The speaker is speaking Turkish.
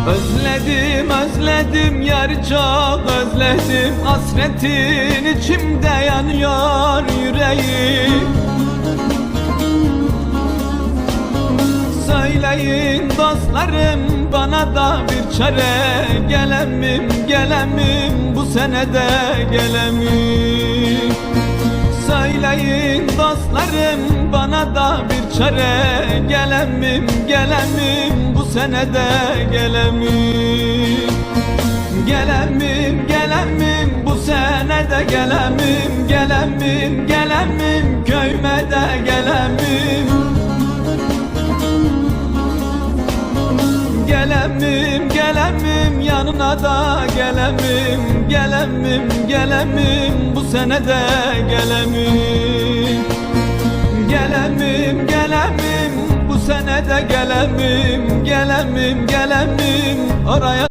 Özledim özledim yar çok özledim, hasretin içimde yanıyor yüreğim. Söyleyin dostlarım bana da bir çare, gelemim gelemim bu senede gelemim. Söyleyin dostlarım bana da bir çare, gelemim gelemim bu senede gelemim. Gelemim gelemim bu senede gelemim, gelemim gelemim köyüme de gelemim. Gelemim gelemim yanına da gelemim, gelemim gelemim bu senede gelemim. Gelemim gelemim bu senede gelemim, gelemim gelemim